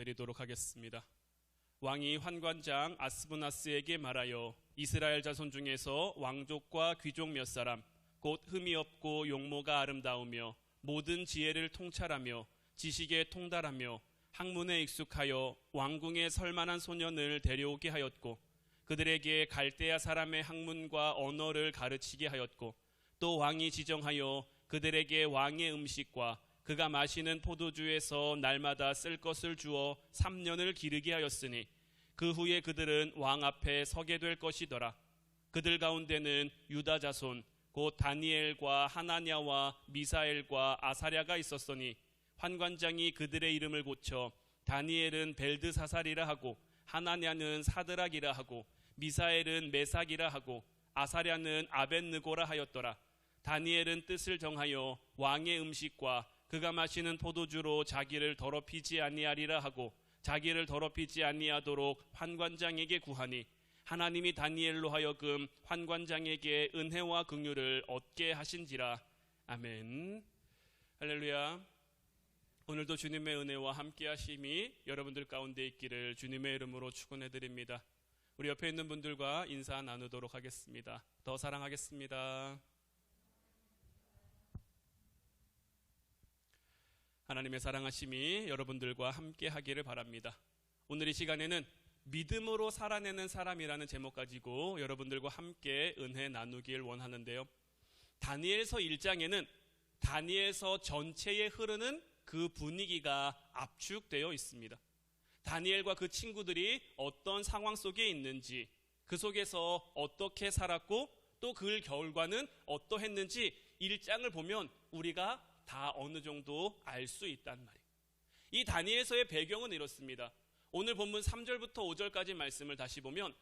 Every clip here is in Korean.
드리도록 하겠습니다. 왕이 환관장 아스브나스에게 말하여 이스라엘 자손 중에서 왕족과 귀족 몇 사람 곧 흠이 없고 용모가 아름다우며 모든 지혜를 통찰하며 지식에 통달하며 학문에 익숙하여 왕궁에 설만한 소년을 데려오게 하였고 그들에게 갈대아 사람의 학문과 언어를 가르치게 하였고 또 왕이 지정하여 그들에게 왕의 음식과 그가 마시는 포도주에서 날마다 쓸 것을 주어 3년을 기르게 하였으니 그 후에 그들은 왕 앞에 서게 될 것이더라. 그들 가운데는 유다 자손 곧 다니엘과 하나냐와 미사엘과 아사랴가 있었으니 환관장이 그들의 이름을 고쳐 다니엘은 벨드사살이라 하고 하나냐는 사드락이라 하고 미사엘은 메삭이라 하고 아사랴는 아벳느고라 하였더라. 다니엘은 뜻을 정하여 왕의 음식과 그가 마시는 포도주로 자기를 더럽히지 아니하리라 하고 자기를 더럽히지 아니하도록 환관장에게 구하니 하나님이 다니엘로 하여금 환관장에게 은혜와 긍휼을 얻게 하신지라. 아멘. 할렐루야. 오늘도 주님의 은혜와 함께 하심이 여러분들 가운데 있기를 주님의 이름으로 축원해드립니다. 우리 옆에 있는 분들과 인사 나누도록 하겠습니다. 더 사랑하겠습니다. 하나님의 사랑하심이 여러분들과 함께 하기를 바랍니다. 오늘 이 시간에는 믿음으로 살아내는 사람이라는 제목 가지고 여러분들과 함께 은혜 나누길 원하는데요. 다니엘서 1장에는 다니엘서 전체에 흐르는 그 분위기가 압축되어 있습니다. 다니엘과 그 친구들이 어떤 상황 속에 있는지, 그 속에서 어떻게 살았고 또 그 결과는 어떠했는지 1장을 보면 우리가 다 어느 정도 알 수 있단 말이에요. 이 다니엘서의 배경은 이렇습니다. 오늘 본문 3절부터 5절까지 말씀을 다시 보면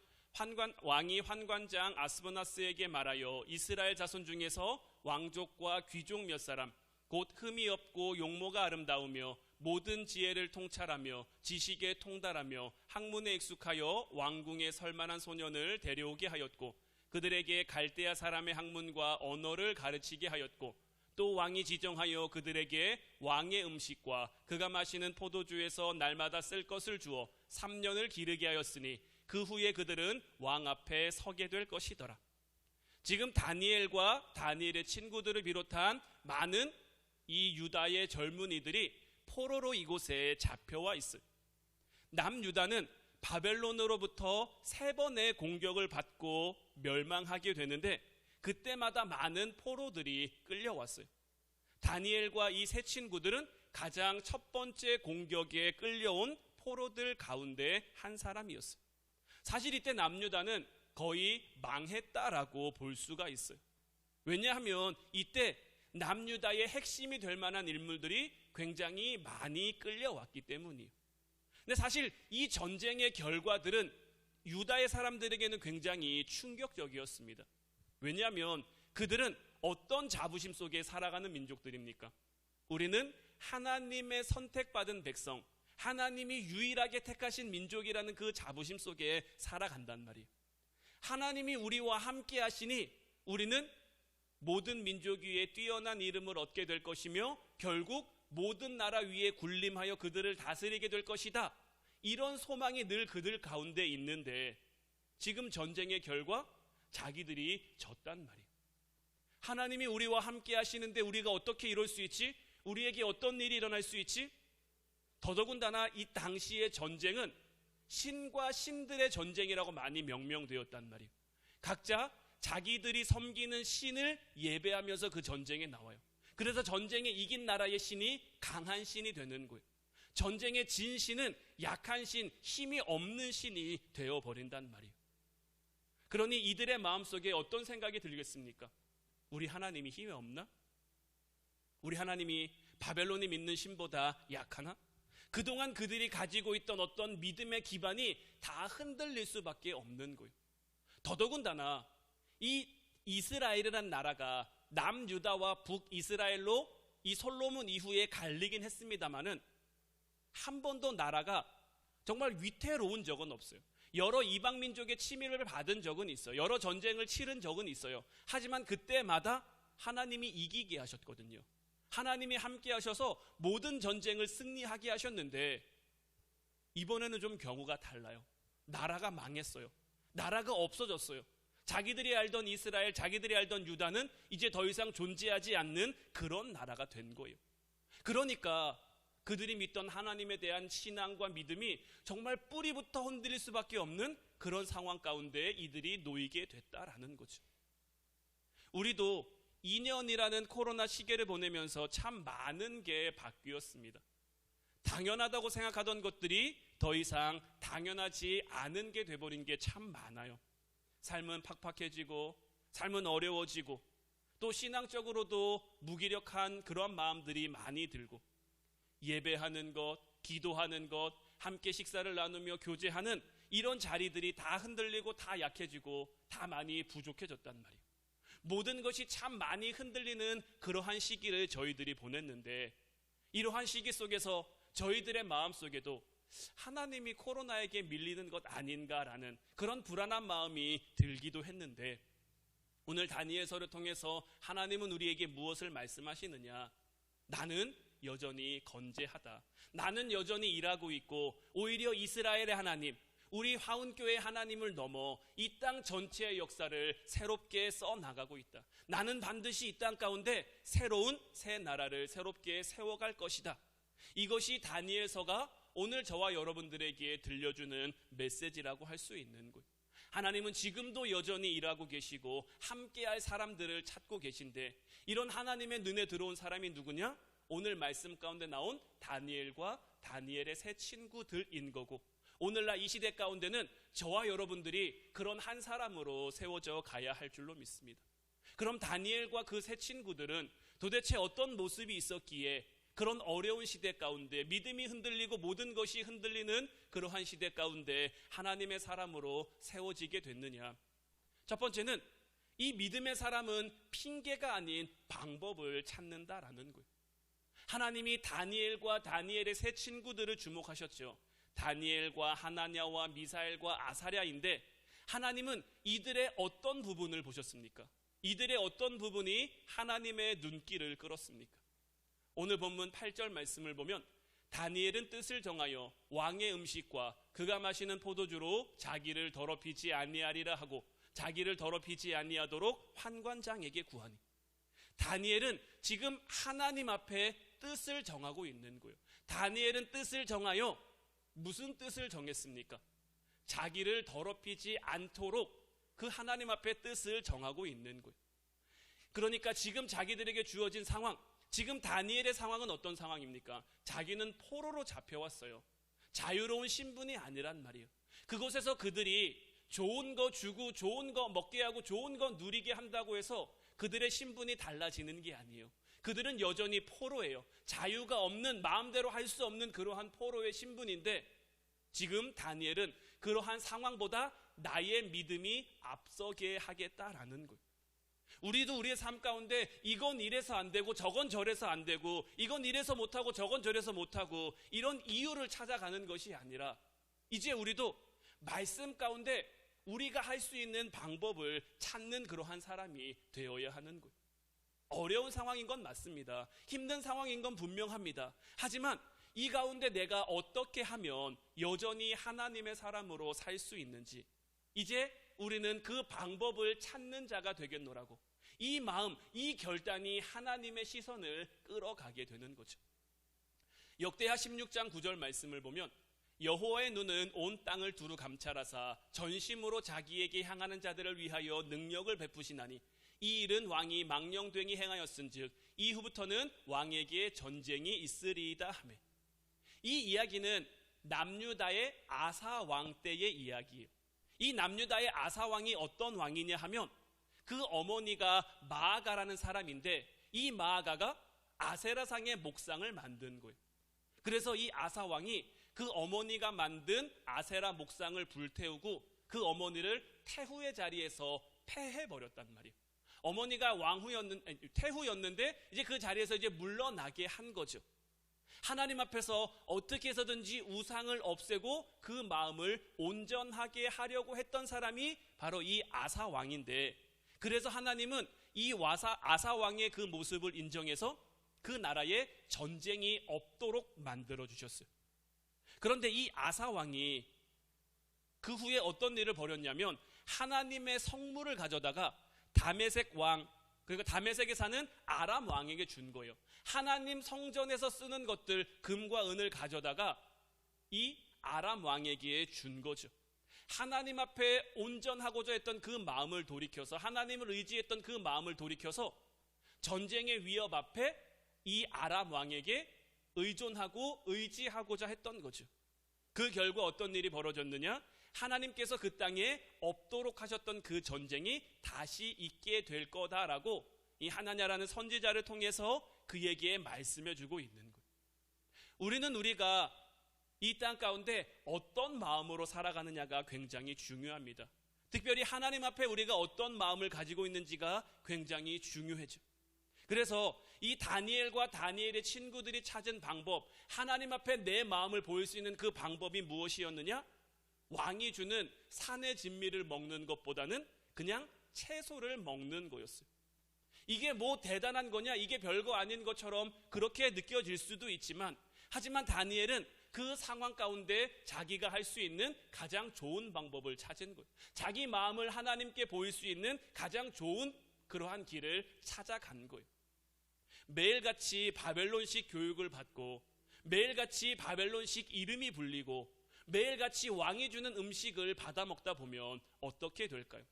왕이 환관장 아스브나스에게 말하여 이스라엘 자손 중에서 왕족과 귀족 몇 사람 곧 흠이 없고 용모가 아름다우며 모든 지혜를 통찰하며 지식에 통달하며 학문에 익숙하여 왕궁에 설만한 소년을 데려오게 하였고 그들에게 갈대아 사람의 학문과 언어를 가르치게 하였고 또 왕이 지정하여 그들에게 왕의 음식과 그가 마시는 포도주에서 날마다 쓸 것을 주어 3년을 기르게 하였으니 그 후에 그들은 왕 앞에 서게 될 것이더라. 지금 다니엘과 다니엘의 친구들을 비롯한 많은 이 유다의 젊은이들이 포로로 이곳에 잡혀와 있어요. 남유다는 바벨론으로부터 3번의 공격을 받고 멸망하게 되는데 그때마다 많은 포로들이 끌려왔어요. 다니엘과 이 세 친구들은 가장 첫 번째 공격에 끌려온 포로들 가운데 한 사람이었어요. 사실 이때 남유다는 거의 망했다라고 볼 수가 있어요. 왜냐하면 이때 남유다의 핵심이 될 만한 인물들이 굉장히 많이 끌려왔기 때문이에요. 근데 사실 이 전쟁의 결과들은 유다의 사람들에게는 굉장히 충격적이었습니다. 왜냐하면 그들은 어떤 자부심 속에 살아가는 민족들입니까? 우리는 하나님의 선택받은 백성, 하나님이 유일하게 택하신 민족이라는 그 자부심 속에 살아간단 말이에요. 하나님이 우리와 함께 하시니 우리는 모든 민족 위에 뛰어난 이름을 얻게 될 것이며 결국 모든 나라 위에 군림하여 그들을 다스리게 될 것이다. 이런 소망이 늘 그들 가운데 있는데 지금 전쟁의 결과 자기들이 졌단 말이에요. 하나님이 우리와 함께 하시는데 우리가 어떻게 이룰 수 있지? 우리에게 어떤 일이 일어날 수 있지? 더더군다나 이 당시의 전쟁은 신과 신들의 전쟁이라고 많이 명명되었단 말이에요. 각자 자기들이 섬기는 신을 예배하면서 그 전쟁에 나와요. 그래서 전쟁에 이긴 나라의 신이 강한 신이 되는 거예요. 전쟁에 진 신은 약한 신, 힘이 없는 신이 되어버린단 말이에요. 그러니 이들의 마음속에 어떤 생각이 들겠습니까? 우리 하나님이 힘이 없나? 우리 하나님이 바벨론이 믿는 신보다 약하나? 그동안 그들이 가지고 있던 어떤 믿음의 기반이 다 흔들릴 수밖에 없는 거예요. 더더군다나 이 이스라엘이라는 나라가 남유다와 북이스라엘로 이 솔로몬 이후에 갈리긴 했습니다마는 한 번도 나라가 정말 위태로운 적은 없어요. 여러 이방 민족의 침입을 받은 적은 있어요. 여러 전쟁을 치른 적은 있어요. 하지만 그때마다 하나님이 이기게 하셨거든요. 하나님이 함께 하셔서 모든 전쟁을 승리하게 하셨는데 이번에는 좀 경우가 달라요. 나라가 망했어요. 나라가 없어졌어요. 자기들이 알던 이스라엘, 자기들이 알던 유다는 이제 더 이상 존재하지 않는 그런 나라가 된 거예요. 그러니까 그들이 믿던 하나님에 대한 신앙과 믿음이 정말 뿌리부터 흔들릴 수밖에 없는 그런 상황 가운데 이들이 놓이게 됐다라는 거죠. 우리도 2년이라는 코로나 시기를 보내면서 참 많은 게 바뀌었습니다. 당연하다고 생각하던 것들이 더 이상 당연하지 않은 게 돼버린 게 참 많아요. 삶은 팍팍해지고, 삶은 어려워지고, 또 신앙적으로도 무기력한 그런 마음들이 많이 들고, 예배하는 것, 기도하는 것, 함께 식사를 나누며 교제하는 이런 자리들이 다 흔들리고 다 약해지고 다 많이 부족해졌단 말이에요. 모든 것이 참 많이 흔들리는 그러한 시기를 저희들이 보냈는데, 이러한 시기 속에서 저희들의 마음속에도 하나님이 코로나에게 밀리는 것 아닌가라는 그런 불안한 마음이 들기도 했는데, 오늘 다니엘서를 통해서 하나님은 우리에게 무엇을 말씀하시느냐? 나는 여전히 건재하다. 나는 여전히 일하고 있고, 오히려 이스라엘의 하나님, 우리 화운교회 하나님을 넘어 이 땅 전체의 역사를 새롭게 써나가고 있다. 나는 반드시 이 땅 가운데 새로운 새 나라를 새롭게 세워갈 것이다. 이것이 다니엘서가 오늘 저와 여러분들에게 들려주는 메시지라고 할 수 있는 거예요. 하나님은 지금도 여전히 일하고 계시고 함께할 사람들을 찾고 계신데, 이런 하나님의 눈에 들어온 사람이 누구냐? 오늘 말씀 가운데 나온 다니엘과 다니엘의 세 친구들인 거고, 오늘날 이 시대 가운데는 저와 여러분들이 그런 한 사람으로 세워져 가야 할 줄로 믿습니다. 그럼 다니엘과 그 세 친구들은 도대체 어떤 모습이 있었기에 그런 어려운 시대 가운데, 믿음이 흔들리고 모든 것이 흔들리는 그러한 시대 가운데 하나님의 사람으로 세워지게 됐느냐? 첫 번째는 이 믿음의 사람은 핑계가 아닌 방법을 찾는다라는 거예요. 하나님이 다니엘과 다니엘의 세 친구들을 주목하셨죠. 다니엘과 하나냐와 미사엘과 아사랴인데, 하나님은 이들의 어떤 부분을 보셨습니까? 이들의 어떤 부분이 하나님의 눈길을 끌었습니까? 오늘 본문 8절 말씀을 보면, 다니엘은 뜻을 정하여 왕의 음식과 그가 마시는 포도주로 자기를 더럽히지 아니하리라 하고 자기를 더럽히지 아니하도록 환관장에게 구하니. 다니엘은 지금 하나님 앞에 뜻을 정하고 있는 거예요. 다니엘은 뜻을 정하여 무슨 뜻을 정했습니까? 자기를 더럽히지 않도록 그 하나님 앞에 뜻을 정하고 있는 거예요. 그러니까 지금 자기들에게 주어진 상황, 지금 다니엘의 상황은 어떤 상황입니까? 자기는 포로로 잡혀왔어요. 자유로운 신분이 아니란 말이에요. 그곳에서 그들이 좋은 거 주고 좋은 거 먹게 하고 좋은 거 누리게 한다고 해서 그들의 신분이 달라지는 게 아니에요. 그들은 여전히 포로예요. 자유가 없는, 마음대로 할 수 없는 그러한 포로의 신분인데, 지금 다니엘은 그러한 상황보다 나의 믿음이 앞서게 하겠다라는 거예요. 우리도 우리의 삶 가운데 이건 이래서 안 되고 저건 저래서 안 되고, 이건 이래서 못하고 저건 저래서 못하고, 이런 이유를 찾아가는 것이 아니라 이제 우리도 말씀 가운데 우리가 할 수 있는 방법을 찾는 그러한 사람이 되어야 하는 거예요. 어려운 상황인 건 맞습니다. 힘든 상황인 건 분명합니다. 하지만 이 가운데 내가 어떻게 하면 여전히 하나님의 사람으로 살 수 있는지, 이제 우리는 그 방법을 찾는 자가 되겠노라고, 이 마음, 이 결단이 하나님의 시선을 끌어가게 되는 거죠. 역대하 16장 9절 말씀을 보면, 여호와의 눈은 온 땅을 두루 감찰하사 전심으로 자기에게 향하는 자들을 위하여 능력을 베푸시나니 이 일은 왕이 망령되이 행하였은즉 이후부터는 왕에게 전쟁이 있으리이다 하매. 이 이야기는 남유다의 아사 왕 때의 이야기예요. 이 남유다의 아사 왕이 어떤 왕이냐 하면, 그 어머니가 마아가라는 사람인데, 이 마아가가 아세라상의 목상을 만든 거예요. 그래서 이 아사 왕이 그 어머니가 만든 아세라 목상을 불태우고 그 어머니를 태후의 자리에서 폐해버렸단 말이에요. 어머니가 태후였는데 이제 그 자리에서 이제 물러나게 한 거죠. 하나님 앞에서 어떻게 해서든지 우상을 없애고 그 마음을 온전하게 하려고 했던 사람이 바로 이 아사 왕인데, 그래서 하나님은 이 아사 왕의 그 모습을 인정해서 그 나라에 전쟁이 없도록 만들어 주셨어요. 그런데 이 아사 왕이 그 후에 어떤 일을 벌였냐면 하나님의 성물을 가져다가 다메섹 왕, 그러니까 다메섹에 사는 아람 왕에게 준 거예요. 하나님 성전에서 쓰는 것들, 금과 은을 가져다가 이 아람 왕에게 준 거죠. 하나님 앞에 온전하고자 했던 그 마음을 돌이켜서, 하나님을 의지했던 그 마음을 돌이켜서 전쟁의 위협 앞에 이 아람 왕에게 의존하고 의지하고자 했던 거죠. 그 결과 어떤 일이 벌어졌느냐? 하나님께서 그 땅에 없도록 하셨던 그 전쟁이 다시 있게 될 거다라고 이 하나냐라는 선지자를 통해서 그에게 말씀해 주고 있는 거예요. 우리는 우리가 이 땅 가운데 어떤 마음으로 살아가느냐가 굉장히 중요합니다. 특별히 하나님 앞에 우리가 어떤 마음을 가지고 있는지가 굉장히 중요해져. 그래서 이 다니엘과 다니엘의 친구들이 찾은 방법, 하나님 앞에 내 마음을 보일 수 있는 그 방법이 무엇이었느냐? 왕이 주는 산의 진미를 먹는 것보다는 그냥 채소를 먹는 거였어요. 이게 뭐 대단한 거냐? 이게 별거 아닌 것처럼 그렇게 느껴질 수도 있지만, 하지만 다니엘은 그 상황 가운데 자기가 할 수 있는 가장 좋은 방법을 찾은 거예요. 자기 마음을 하나님께 보일 수 있는 가장 좋은 그러한 길을 찾아간 거예요. 매일같이 바벨론식 교육을 받고, 매일같이 바벨론식 이름이 불리고, 매일같이 왕이 주는 음식을 받아 먹다 보면 어떻게 될까요?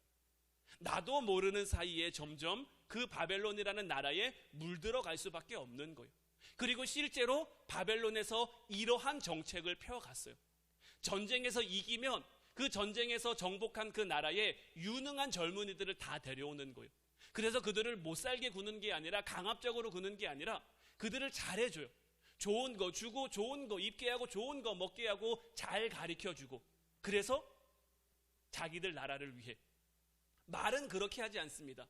나도 모르는 사이에 점점 그 바벨론이라는 나라에 물들어갈 수밖에 없는 거예요. 그리고 실제로 바벨론에서 이러한 정책을 펴갔어요. 전쟁에서 이기면 그 전쟁에서 정복한 그 나라에 유능한 젊은이들을 다 데려오는 거예요. 그래서 그들을 못 살게 구는 게 아니라, 강압적으로 구는 게 아니라 그들을 잘해줘요. 좋은 거 주고, 좋은 거 입게 하고, 좋은 거 먹게 하고, 잘 가르쳐주고. 그래서 자기들 나라를 위해. 말은 그렇게 하지 않습니다.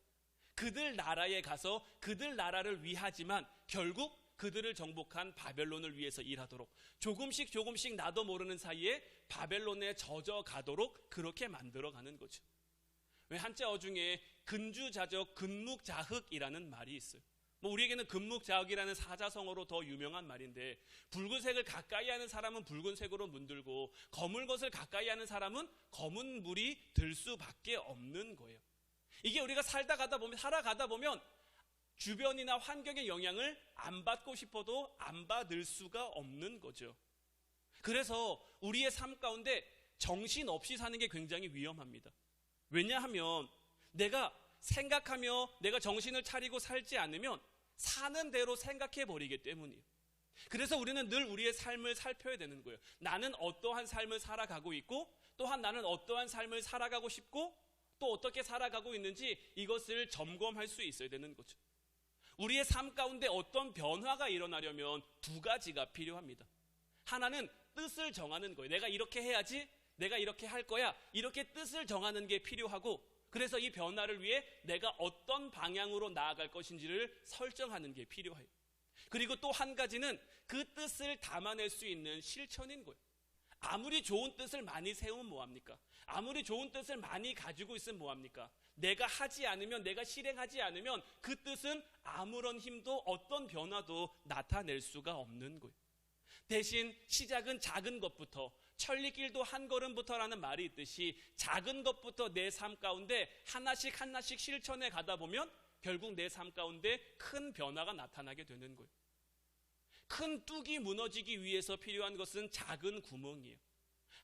그들 나라에 가서 그들 나라를 위하지만 결국 그들을 정복한 바벨론을 위해서 일하도록, 조금씩 나도 모르는 사이에 바벨론에 젖어가도록 그렇게 만들어가는 거죠. 왜 한자어 중에 근주자적, 근묵자흑이라는 말이 있어요. 우리에게는 근묵자흑이라는 사자성어로 더 유명한 말인데, 붉은색을 가까이 하는 사람은 붉은색으로 문들고, 검은 것을 가까이 하는 사람은 검은 물이 들 수밖에 없는 거예요. 이게 우리가 살아가다 보면 주변이나 환경의 영향을 안 받고 싶어도 안 받을 수가 없는 거죠. 그래서 우리의 삶 가운데 정신없이 사는 게 굉장히 위험합니다. 왜냐하면 내가 생각하며 내가 정신을 차리고 살지 않으면 사는 대로 생각해 버리기 때문이에요. 그래서 우리는 늘 우리의 삶을 살펴야 되는 거예요. 나는 어떠한 삶을 살아가고 있고, 또한 나는 어떠한 삶을 살아가고 싶고, 또 어떻게 살아가고 있는지 이것을 점검할 수 있어야 되는 거죠. 우리의 삶 가운데 어떤 변화가 일어나려면 두 가지가 필요합니다. 하나는 뜻을 정하는 거예요. 내가 이렇게 해야지, 내가 이렇게 할 거야, 이렇게 뜻을 정하는 게 필요하고, 그래서 이 변화를 위해 내가 어떤 방향으로 나아갈 것인지를 설정하는 게 필요해요. 그리고 또 한 가지는 그 뜻을 담아낼 수 있는 실천인 거예요. 아무리 좋은 뜻을 많이 세우면 뭐합니까? 아무리 좋은 뜻을 많이 가지고 있으면 뭐합니까? 내가 하지 않으면, 내가 실행하지 않으면 그 뜻은 아무런 힘도, 어떤 변화도 나타낼 수가 없는 거예요. 대신 시작은 작은 것부터, 천리길도 한 걸음부터라는 말이 있듯이 작은 것부터 내 삶 가운데 하나씩 실천해 가다 보면 결국 내 삶 가운데 큰 변화가 나타나게 되는 거예요. 큰 뚝이 무너지기 위해서 필요한 것은 작은 구멍이에요.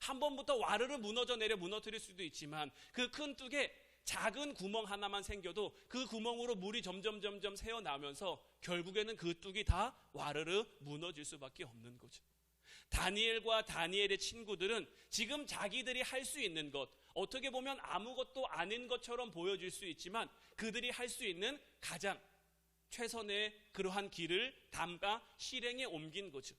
한 번부터 와르르 무너져 내려 무너뜨릴 수도 있지만, 그 큰 뚝에 작은 구멍 하나만 생겨도 그 구멍으로 물이 점점 새어나오면서 결국에는 그 뚝이 다 와르르 무너질 수밖에 없는 거죠. 다니엘과 다니엘의 친구들은 지금 자기들이 할 수 있는 것, 어떻게 보면 아무것도 아닌 것처럼 보여질 수 있지만 그들이 할 수 있는 가장 최선의 그러한 길을 담아 실행에 옮긴 거죠.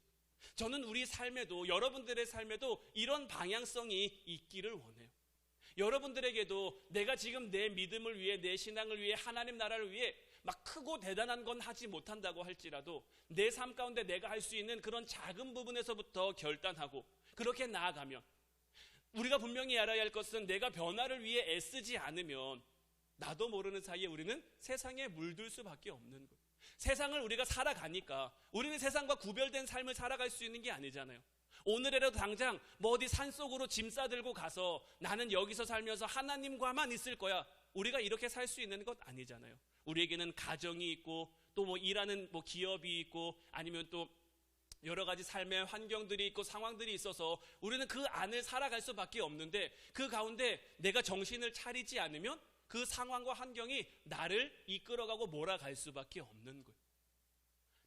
저는 우리 삶에도, 여러분들의 삶에도 이런 방향성이 있기를 원해요. 여러분들에게도 내가 지금 내 믿음을 위해, 내 신앙을 위해, 하나님 나라를 위해 막 크고 대단한 건 하지 못한다고 할지라도 내 삶 가운데 내가 할 수 있는 그런 작은 부분에서부터 결단하고 그렇게 나아가면, 우리가 분명히 알아야 할 것은 내가 변화를 위해 애쓰지 않으면 나도 모르는 사이에 우리는 세상에 물들 수밖에 없는 거예요. 세상을 우리가 살아가니까 우리는 세상과 구별된 삶을 살아갈 수 있는 게 아니잖아요. 오늘이라도 당장 뭐 어디 산속으로 짐 싸들고 가서 나는 여기서 살면서 하나님과만 있을 거야. 우리가 이렇게 살 수 있는 것 아니잖아요. 우리에게는 가정이 있고 또 뭐 일하는 뭐 기업이 있고 아니면 또 여러 가지 삶의 환경들이 있고 상황들이 있어서 우리는 그 안을 살아갈 수밖에 없는데, 그 가운데 내가 정신을 차리지 않으면 그 상황과 환경이 나를 이끌어가고 몰아갈 수밖에 없는 거예요.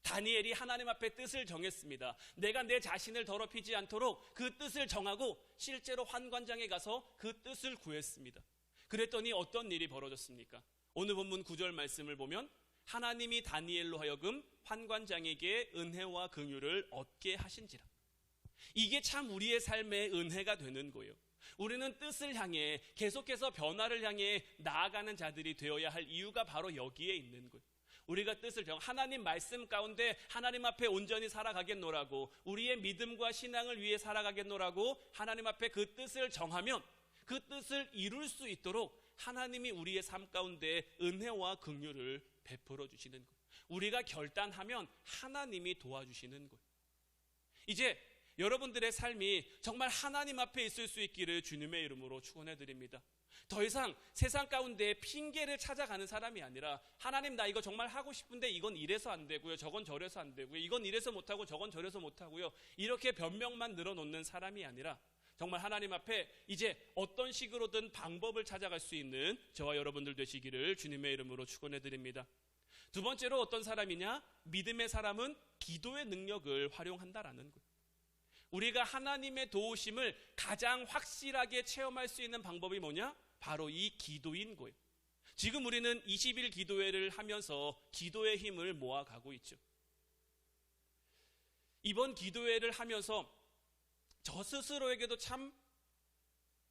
다니엘이 하나님 앞에 뜻을 정했습니다. 내가 내 자신을 더럽히지 않도록 그 뜻을 정하고 실제로 환관장에 가서 그 뜻을 구했습니다. 그랬더니 어떤 일이 벌어졌습니까? 오늘 본문 9절 말씀을 보면 하나님이 다니엘로 하여금 환관장에게 은혜와 긍휼을 얻게 하신지라. 이게 참 우리의 삶의 은혜가 되는 거예요. 우리는 뜻을 향해 계속해서 변화를 향해 나아가는 자들이 되어야 할 이유가 바로 여기에 있는 거예요. 우리가 뜻을 하나님 말씀 가운데 하나님 앞에 온전히 살아가겠노라고, 우리의 믿음과 신앙을 위해 살아가겠노라고 하나님 앞에 그 뜻을 정하면 그 뜻을 이룰 수 있도록 하나님이 우리의 삶 가운데 은혜와 긍휼을 베풀어 주시는 거예요. 우리가 결단하면 하나님이 도와주시는 거예요. 이제 여러분들의 삶이 정말 하나님 앞에 있을 수 있기를 주님의 이름으로 축원해 드립니다. 더 이상 세상 가운데 핑계를 찾아가는 사람이 아니라, 하나님 나 이거 정말 하고 싶은데 이건 이래서 안 되고요, 저건 저래서 안 되고요, 이건 이래서 못하고 저건 저래서 못하고요, 이렇게 변명만 늘어놓는 사람이 아니라 정말 하나님 앞에 이제 어떤 식으로든 방법을 찾아갈 수 있는 저와 여러분들 되시기를 주님의 이름으로 축원해 드립니다. 두 번째로 어떤 사람이냐? 믿음의 사람은 기도의 능력을 활용한다라는 거예요. 우리가 하나님의 도우심을 가장 확실하게 체험할 수 있는 방법이 뭐냐? 바로 이 기도인 거예요. 지금 우리는 20일 기도회를 하면서 기도의 힘을 모아가고 있죠. 이번 기도회를 하면서 저 스스로에게도 참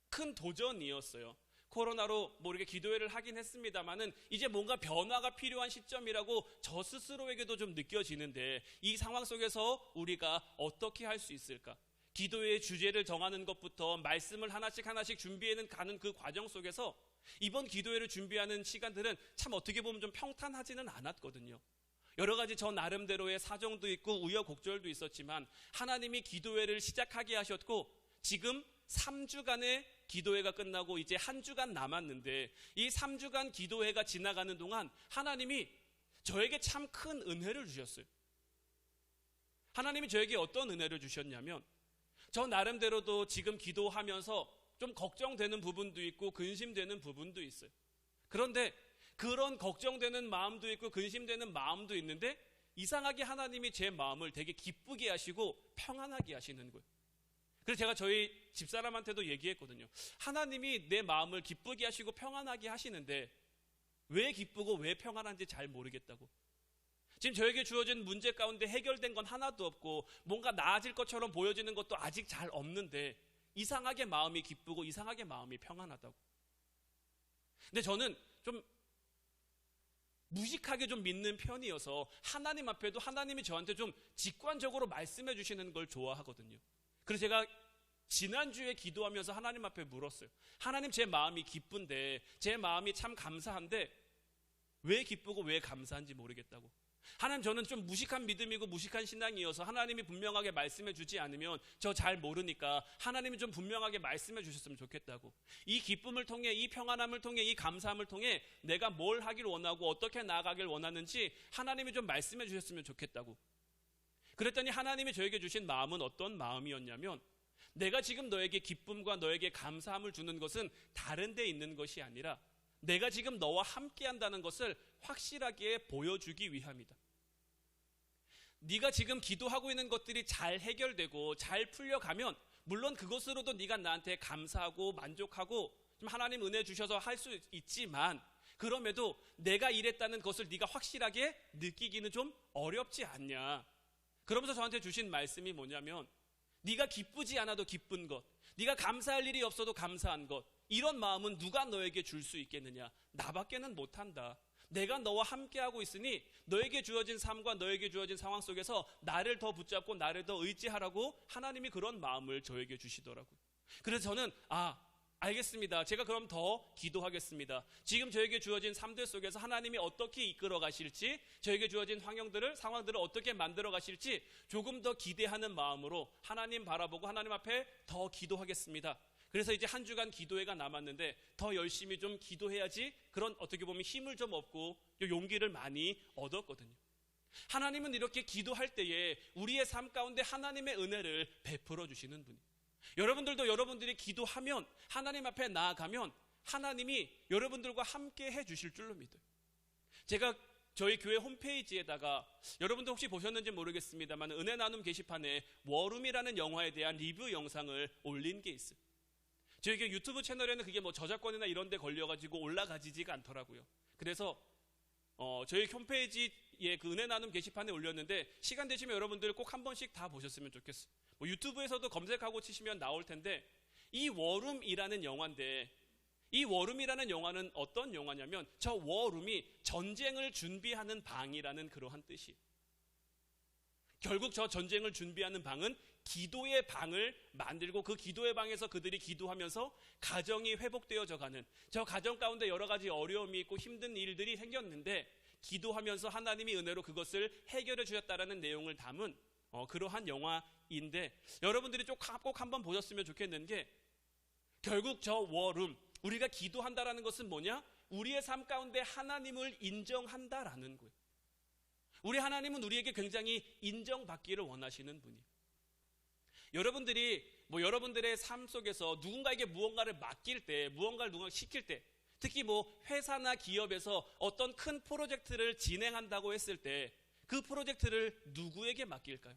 큰 도전이었어요. 코로나로 뭐 이렇게 기도회를 하긴 했습니다만은 이제 뭔가 변화가 필요한 시점이라고 저 스스로에게도 좀 느껴지는데, 이 상황 속에서 우리가 어떻게 할 수 있을까? 기도회의 주제를 정하는 것부터 말씀을 하나씩 준비해는 가는 그 과정 속에서 이번 기도회를 준비하는 시간들은 참 어떻게 보면 좀 평탄하지는 않았거든요. 여러 가지 저 나름대로의 사정도 있고 우여곡절도 있었지만 하나님이 기도회를 시작하게 하셨고, 지금 3주간의 기도회가 끝나고 이제 한 주간 남았는데, 이 3주간 기도회가 지나가는 동안 하나님이 저에게 참 큰 은혜를 주셨어요. 하나님이 저에게 어떤 은혜를 주셨냐면, 저 나름대로도 지금 기도하면서 좀 걱정되는 부분도 있고 근심되는 부분도 있어요. 그런데 그런 걱정되는 마음도 있고 근심되는 마음도 있는데, 이상하게 하나님이 제 마음을 되게 기쁘게 하시고 평안하게 하시는 거예요. 그래서 제가 저희 집사람한테도 얘기했거든요. 하나님이 내 마음을 기쁘게 하시고 평안하게 하시는데 왜 기쁘고 왜 평안한지 잘 모르겠다고. 지금 저에게 주어진 문제 가운데 해결된 건 하나도 없고 뭔가 나아질 것처럼 보여지는 것도 아직 잘 없는데 이상하게 마음이 기쁘고 이상하게 마음이 평안하다고. 근데 저는 좀 무식하게 좀 믿는 편이어서 하나님 앞에도 하나님이 저한테 좀 직관적으로 말씀해 주시는 걸 좋아하거든요. 그래서 제가 지난주에 기도하면서 하나님 앞에 물었어요. 하나님, 제 마음이 기쁜데, 제 마음이 참 감사한데 왜 기쁘고 왜 감사한지 모르겠다고. 하나님, 저는 좀 무식한 믿음이고 무식한 신앙이어서 하나님이 분명하게 말씀해 주지 않으면 저 잘 모르니까 하나님이 좀 분명하게 말씀해 주셨으면 좋겠다고. 이 기쁨을 통해, 이 평안함을 통해, 이 감사함을 통해 내가 뭘 하길 원하고 어떻게 나아가길 원하는지 하나님이 좀 말씀해 주셨으면 좋겠다고. 그랬더니 하나님이 저에게 주신 마음은 어떤 마음이었냐면, 내가 지금 너에게 기쁨과 너에게 감사함을 주는 것은 다른 데 있는 것이 아니라 내가 지금 너와 함께 한다는 것을 확실하게 보여주기 위함이다. 네가 지금 기도하고 있는 것들이 잘 해결되고 잘 풀려가면 물론 그것으로도 네가 나한테 감사하고 만족하고 좀 하나님 은혜 주셔서 할 수 있지만, 그럼에도 내가 이랬다는 것을 네가 확실하게 느끼기는 좀 어렵지 않냐. 그러면서 저한테 주신 말씀이 뭐냐면, 네가 기쁘지 않아도 기쁜 것, 네가 감사할 일이 없어도 감사한 것, 이런 마음은 누가 너에게 줄 수 있겠느냐? 나밖에는 못한다. 내가 너와 함께하고 있으니 너에게 주어진 삶과 너에게 주어진 상황 속에서 나를 더 붙잡고 나를 더 의지하라고 하나님이 그런 마음을 저에게 주시더라고요. 그래서 저는 알겠습니다. 제가 그럼 더 기도하겠습니다. 지금 저에게 주어진 삶들 속에서 하나님이 어떻게 이끌어 가실지, 저에게 주어진 상황들을 어떻게 만들어 가실지 조금 더 기대하는 마음으로 하나님 바라보고 하나님 앞에 더 기도하겠습니다. 그래서 이제 한 주간 기도회가 남았는데 더 열심히 좀 기도해야지, 그런 어떻게 보면 힘을 좀 얻고 용기를 많이 얻었거든요. 하나님은 이렇게 기도할 때에 우리의 삶 가운데 하나님의 은혜를 베풀어 주시는 분이에요. 여러분들도 여러분들이 기도하면, 하나님 앞에 나아가면 하나님이 여러분들과 함께 해 주실 줄로 믿어요. 제가 저희 교회 홈페이지에다가, 여러분들 혹시 보셨는지 모르겠습니다만, 은혜 나눔 게시판에 워룸이라는 영화에 대한 리뷰 영상을 올린 게 있어요. 저희 유튜브 채널에는 그게 뭐 저작권이나 이런 데 걸려가지고 올라가지지가 않더라고요. 그래서 저희 홈페이지에 그 은혜 나눔 게시판에 올렸는데, 시간 되시면 여러분들 꼭 한 번씩 다 보셨으면 좋겠어요. 뭐 유튜브에서도 검색하고 치시면 나올 텐데, 이 워룸이라는 영화인데, 이 워룸이라는 영화는 어떤 영화냐면, 저 워룸이 전쟁을 준비하는 방이라는 그러한 뜻이에요. 결국 저 전쟁을 준비하는 방은 기도의 방을 만들고, 그 기도의 방에서 그들이 기도하면서 가정이 회복되어져 가는, 저 가정 가운데 여러 가지 어려움이 있고 힘든 일들이 생겼는데 기도하면서 하나님이 은혜로 그것을 해결해 주셨다라는 내용을 담은 그러한 영화인데, 여러분들이 꼭 한번 보셨으면 좋겠는 게, 결국 저 워룸, 우리가 기도한다라는 것은 뭐냐? 우리의 삶 가운데 하나님을 인정한다라는 거예요. 우리 하나님은 우리에게 굉장히 인정받기를 원하시는 분이에요. 여러분들이 여러분들의 삶 속에서 누군가에게 무언가를 맡길 때, 무언가를 누군가 시킬 때, 특히 회사나 기업에서 어떤 큰 프로젝트를 진행한다고 했을 때 그 프로젝트를 누구에게 맡길까요?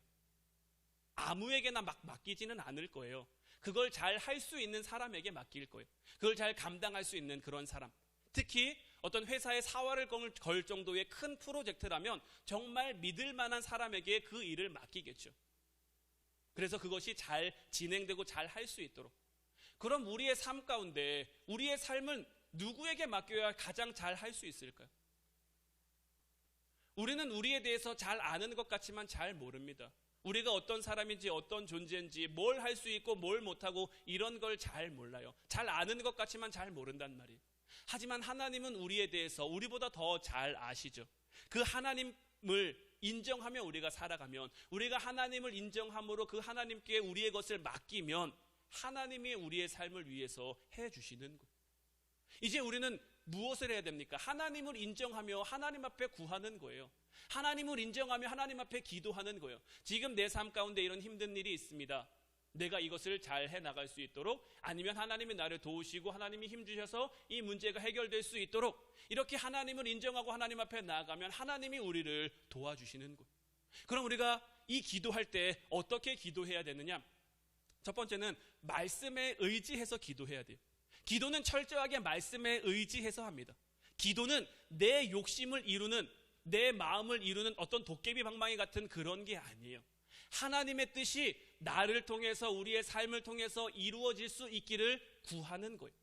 아무에게나 맡기지는 않을 거예요. 그걸 잘 할 수 있는 사람에게 맡길 거예요. 그걸 잘 감당할 수 있는 그런 사람. 특히 어떤 회사에 사활을 걸 정도의 큰 프로젝트라면 정말 믿을 만한 사람에게 그 일을 맡기겠죠. 그래서 그것이 잘 진행되고 잘 할 수 있도록. 그럼 우리의 삶 가운데 우리의 삶은 누구에게 맡겨야 가장 잘 할 수 있을까요? 우리는 우리에 대해서 잘 아는 것 같지만 잘 모릅니다. 우리가 어떤 사람인지, 어떤 존재인지, 뭘 할 수 있고 뭘 못하고 이런 걸 잘 몰라요. 잘 아는 것 같지만 잘 모른단 말이에요. 하지만 하나님은 우리에 대해서 우리보다 더 잘 아시죠. 그 하나님을 인정하며 우리가 살아가면, 우리가 하나님을 인정함으로 그 하나님께 우리의 것을 맡기면 하나님이 우리의 삶을 위해서 해주시는 거예요. 이제 우리는 무엇을 해야 됩니까? 하나님을 인정하며 하나님 앞에 구하는 거예요. 하나님을 인정하며 하나님 앞에 기도하는 거예요. 지금 내 삶 가운데 이런 힘든 일이 있습니다. 내가 이것을 잘 해나갈 수 있도록, 아니면 하나님이 나를 도우시고 하나님이 힘주셔서 이 문제가 해결될 수 있도록, 이렇게 하나님을 인정하고 하나님 앞에 나아가면 하나님이 우리를 도와주시는 거예요. 그럼 우리가 이 기도할 때 어떻게 기도해야 되느냐? 첫 번째는 말씀에 의지해서 기도해야 돼요. 기도는 철저하게 말씀에 의지해서 합니다. 기도는 내 욕심을 이루는, 내 마음을 이루는 어떤 도깨비 방망이 같은 그런 게 아니에요. 하나님의 뜻이 나를 통해서, 우리의 삶을 통해서 이루어질 수 있기를 구하는 거예요.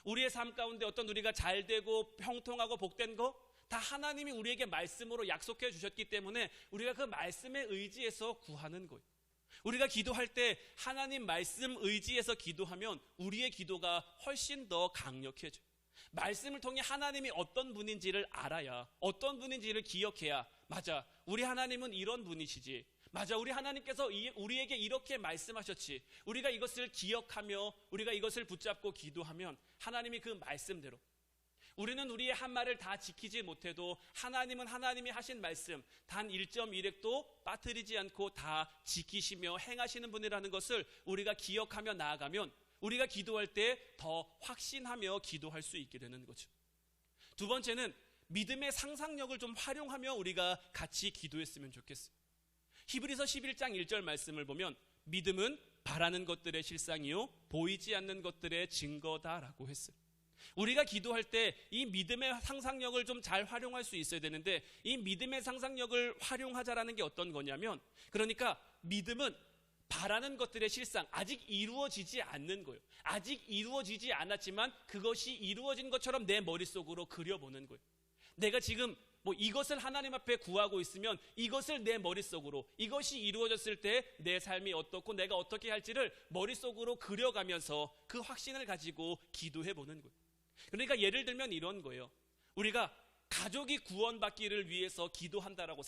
우리의 삶 가운데 어떤 우리가 잘되고 형통하고 복된 거 다 하나님이 우리에게 말씀으로 약속해 주셨기 때문에 우리가 그 말씀에 의지해서 구하는 거예요. 우리가 기도할 때 하나님 말씀 의지해서 기도하면 우리의 기도가 훨씬 더 강력해져요. 말씀을 통해 하나님이 어떤 분인지를 알아야, 어떤 분인지를 기억해야, 맞아, 우리 하나님은 이런 분이시지, 맞아, 우리 하나님께서 우리에게 이렇게 말씀하셨지, 우리가 이것을 기억하며 우리가 이것을 붙잡고 기도하면 하나님이 그 말씀대로, 우리는 우리의 한 말을 다 지키지 못해도 하나님은 하나님이 하신 말씀 단 1.1획도 빠뜨리지 않고 다 지키시며 행하시는 분이라는 것을 우리가 기억하며 나아가면 우리가 기도할 때 더 확신하며 기도할 수 있게 되는 거죠. 두 번째는 믿음의 상상력을 좀 활용하며 우리가 같이 기도했으면 좋겠어요. 히브리서 11장 1절 말씀을 보면 믿음은 바라는 것들의 실상이요 보이지 않는 것들의 증거다라고 했어요. 우리가 기도할 때 이 믿음의 상상력을 좀 잘 활용할 수 있어야 되는데, 이 믿음의 상상력을 활용하자라는 게 어떤 거냐면, 그러니까 믿음은 바라는 것들의 실상, 아직 이루어지지 않는 거예요. 아직 이루어지지 않았지만 그것이 이루어진 것처럼 내 머릿속으로 그려보는 거예요. 내가 지금 이것을 하나님 앞에 구하고 있으면 이것을 내 머릿속으로, 이것이 이루어졌을 때 내 삶이 어떻고 내가 어떻게 할지를 머릿속으로 그려가면서 그 확신을 가지고 기도해 보는 거예요. 그러니까 예를 들면 이런 거예요. 우리가 가족이 구원받기를 위해서 기도한다라고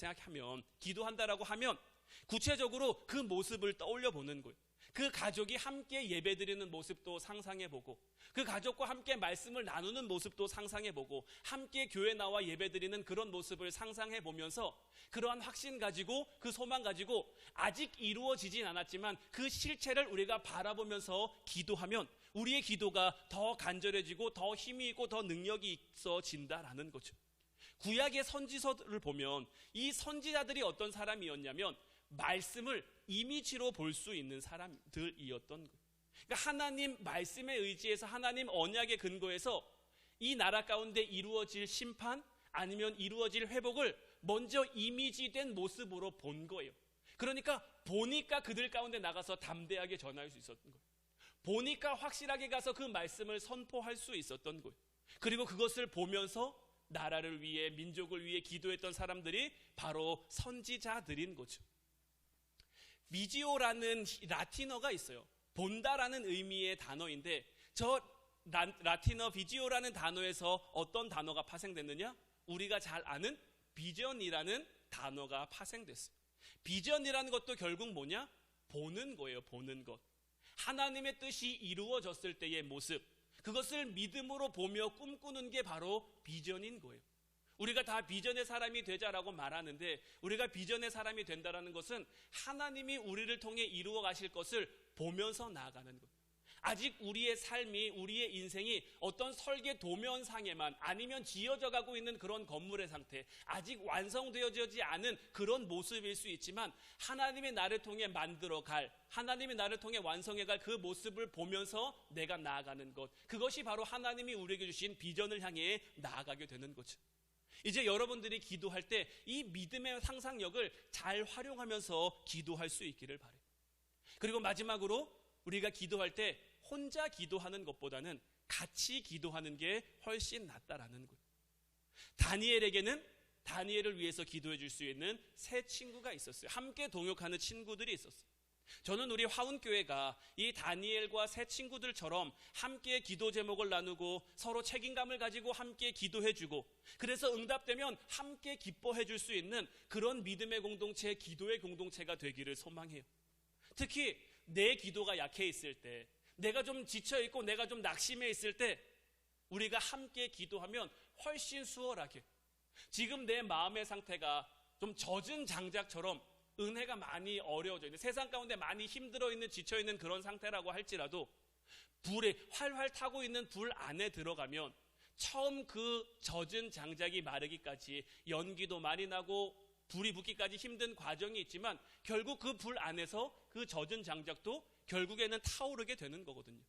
하면 구체적으로 그 모습을 떠올려 보는 거예요. 그 가족이 함께 예배드리는 모습도 상상해보고, 그 가족과 함께 말씀을 나누는 모습도 상상해보고, 함께 교회 나와 예배드리는 그런 모습을 상상해보면서 그러한 확신 가지고, 그 소망 가지고, 아직 이루어지진 않았지만 그 실체를 우리가 바라보면서 기도하면 우리의 기도가 더 간절해지고 더 힘이 있고 더 능력이 있어진다라는 거죠. 구약의 선지서를 보면 이 선지자들이 어떤 사람이었냐면 말씀을 이미지로 볼 수 있는 사람들이었던 거예요. 그러니까 하나님 말씀에 의지해서, 하나님 언약의 근거에서 이 나라 가운데 이루어질 심판 아니면 이루어질 회복을 먼저 이미지된 모습으로 본 거예요. 그러니까 보니까 그들 가운데 나가서 담대하게 전할 수 있었던 거예요. 보니까 확실하게 가서 그 말씀을 선포할 수 있었던 거예요. 그리고 그것을 보면서 나라를 위해, 민족을 위해 기도했던 사람들이 바로 선지자들인 거죠. 비지오라는 라틴어가 있어요. 본다라는 의미의 단어인데, 저 라틴어 비지오라는 단어에서 어떤 단어가 파생됐느냐? 우리가 잘 아는 비전이라는 단어가 파생됐어요. 비전이라는 것도 결국 뭐냐? 보는 거예요. 보는 것. 하나님의 뜻이 이루어졌을 때의 모습, 그것을 믿음으로 보며 꿈꾸는 게 바로 비전인 거예요. 우리가 다 비전의 사람이 되자라고 말하는데, 우리가 비전의 사람이 된다는 것은 하나님이 우리를 통해 이루어 가실 것을 보면서 나아가는 것. 아직 우리의 삶이, 우리의 인생이 어떤 설계 도면상에만, 아니면 지어져 가고 있는 그런 건물의 상태, 아직 완성되어지지 않은 그런 모습일 수 있지만 하나님의 나를 통해 만들어갈, 하나님의 나를 통해 완성해갈 그 모습을 보면서 내가 나아가는 것, 그것이 바로 하나님이 우리에게 주신 비전을 향해 나아가게 되는 거죠. 이제 여러분들이 기도할 때 이 믿음의 상상력을 잘 활용하면서 기도할 수 있기를 바라요. 그리고 마지막으로 우리가 기도할 때 혼자 기도하는 것보다는 같이 기도하는 게 훨씬 낫다라는 거예요. 다니엘에게는 다니엘을 위해서 기도해 줄 수 있는 세 친구가 있었어요. 함께 동역하는 친구들이 있었어요. 저는 우리 화운교회가 이 다니엘과 세 친구들처럼 함께 기도 제목을 나누고 서로 책임감을 가지고 함께 기도해 주고, 그래서 응답되면 함께 기뻐해 줄 수 있는 그런 믿음의 공동체, 기도의 공동체가 되기를 소망해요. 특히 내 기도가 약해 있을 때, 내가 좀 지쳐있고 내가 좀 낙심해 있을 때 우리가 함께 기도하면 훨씬 수월하게, 지금 내 마음의 상태가 좀 젖은 장작처럼 은혜가 많이 어려워져 있는, 세상 가운데 많이 힘들어 있는, 지쳐 있는 그런 상태라고 할지라도 불에 활활 타고 있는 불 안에 들어가면 처음 그 젖은 장작이 마르기까지 연기도 많이 나고 불이 붙기까지 힘든 과정이 있지만 결국 그 불 안에서 그 젖은 장작도 결국에는 타오르게 되는 거거든요.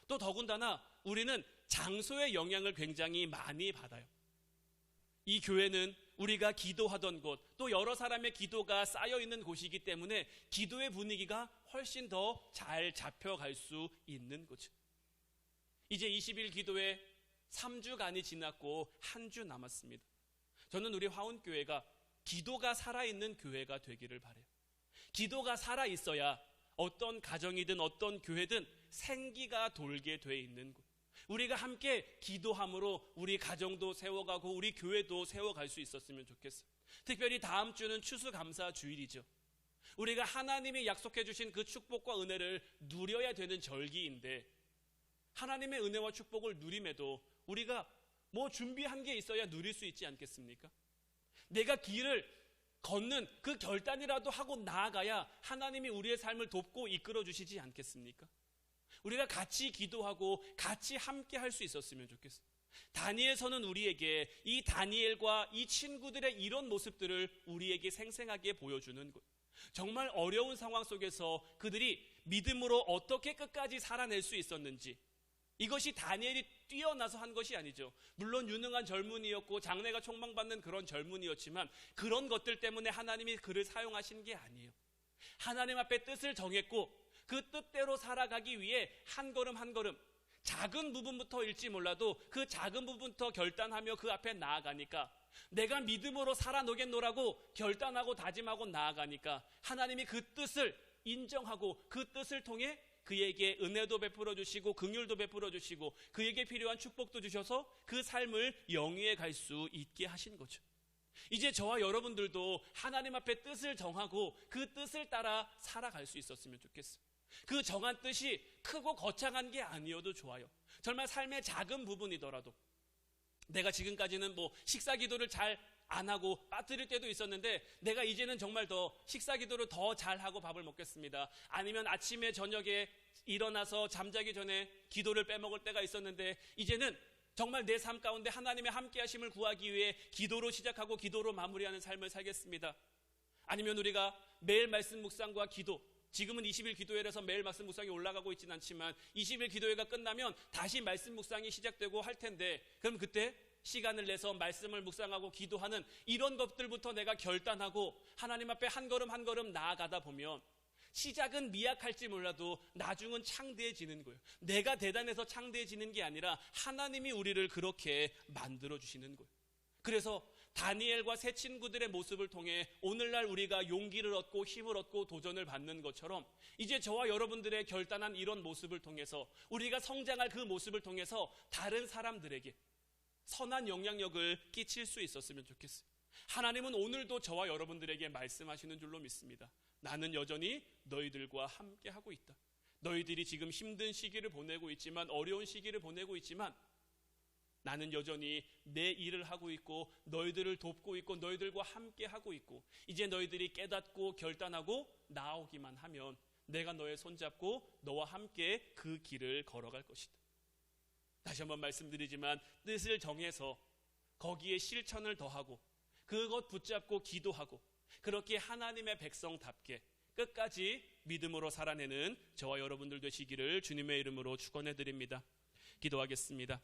또 더군다나 우리는 장소의 영향을 굉장히 많이 받아요. 이 교회는 우리가 기도하던 곳, 또 여러 사람의 기도가 쌓여있는 곳이기 때문에 기도의 분위기가 훨씬 더 잘 잡혀갈 수 있는 거죠. 이제 20일 기도회 3주간이 지났고 한 주 남았습니다. 저는 우리 화운교회가 기도가 살아있는 교회가 되기를 바라요. 기도가 살아있어야 어떤 가정이든 어떤 교회든 생기가 돌게 돼 있는 곳. 우리가 함께 기도함으로 우리 가정도 세워가고 우리 교회도 세워갈 수 있었으면 좋겠어요. 특별히 다음 주는 추수감사 주일이죠. 우리가 하나님이 약속해 주신 그 축복과 은혜를 누려야 되는 절기인데, 하나님의 은혜와 축복을 누림에도 우리가 뭐 준비한 게 있어야 누릴 수 있지 않겠습니까? 내가 길을 걷는 그 결단이라도 하고 나아가야 하나님이 우리의 삶을 돕고 이끌어 주시지 않겠습니까? 우리가 같이 기도하고 같이 함께 할 수 있었으면 좋겠어요. 다니엘서는 우리에게 이 다니엘과 이 친구들의 이런 모습들을 우리에게 생생하게 보여주는 것. 정말 어려운 상황 속에서 그들이 믿음으로 어떻게 끝까지 살아낼 수 있었는지, 이것이 다니엘이 뛰어나서 한 것이 아니죠. 물론 유능한 젊은이였고 장래가 촉망받는 그런 젊은이였지만 그런 것들 때문에 하나님이 그를 사용하신 게 아니에요. 하나님 앞에 뜻을 정했고 그 뜻대로 살아가기 위해 한 걸음 한 걸음 작은 부분부터일지 몰라도 그 작은 부분부터 결단하며 그 앞에 나아가니까, 내가 믿음으로 살아노겠노라고 결단하고 다짐하고 나아가니까 하나님이 그 뜻을 인정하고 그 뜻을 통해 그에게 은혜도 베풀어 주시고 긍휼도 베풀어 주시고 그에게 필요한 축복도 주셔서 그 삶을 영위해 갈 수 있게 하신 거죠. 이제 저와 여러분들도 하나님 앞에 뜻을 정하고 그 뜻을 따라 살아갈 수 있었으면 좋겠어요. 그 정한 뜻이 크고 거창한 게 아니어도 좋아요. 정말 삶의 작은 부분이더라도, 내가 지금까지는 식사 기도를 잘 안 하고 빠뜨릴 때도 있었는데, 내가 이제는 정말 더 식사 기도를 더 잘하고 밥을 먹겠습니다. 아니면 아침에 저녁에 일어나서 잠자기 전에 기도를 빼먹을 때가 있었는데, 이제는 정말 내 삶 가운데 하나님의 함께 하심을 구하기 위해 기도로 시작하고 기도로 마무리하는 삶을 살겠습니다. 아니면 우리가 매일 말씀 묵상과 기도, 지금은 20일 기도회라서 매일 말씀 묵상이 올라가고 있지는 않지만 20일 기도회가 끝나면 다시 말씀 묵상이 시작되고 할 텐데, 그럼 그때 시간을 내서 말씀을 묵상하고 기도하는 이런 것들부터 내가 결단하고 하나님 앞에 한 걸음 한 걸음 나아가다 보면 시작은 미약할지 몰라도 나중은 창대해지는 거예요. 내가 대단해서 창대해지는 게 아니라 하나님이 우리를 그렇게 만들어주시는 거예요. 그래서 다니엘과 세 친구들의 모습을 통해 오늘날 우리가 용기를 얻고 힘을 얻고 도전을 받는 것처럼, 이제 저와 여러분들의 결단한 이런 모습을 통해서, 우리가 성장할 그 모습을 통해서 다른 사람들에게 선한 영향력을 끼칠 수 있었으면 좋겠어요. 하나님은 오늘도 저와 여러분들에게 말씀하시는 줄로 믿습니다. 나는 여전히 너희들과 함께 하고 있다. 너희들이 지금 힘든 시기를 보내고 있지만, 어려운 시기를 보내고 있지만, 나는 여전히 내 일을 하고 있고 너희들을 돕고 있고 너희들과 함께 하고 있고, 이제 너희들이 깨닫고 결단하고 나오기만 하면 내가 너의 손잡고 너와 함께 그 길을 걸어갈 것이다. 다시 한번 말씀드리지만, 뜻을 정해서 거기에 실천을 더하고 그것 붙잡고 기도하고 그렇게 하나님의 백성답게 끝까지 믿음으로 살아내는 저와 여러분들 되시기를 주님의 이름으로 축원해 드립니다. 기도하겠습니다.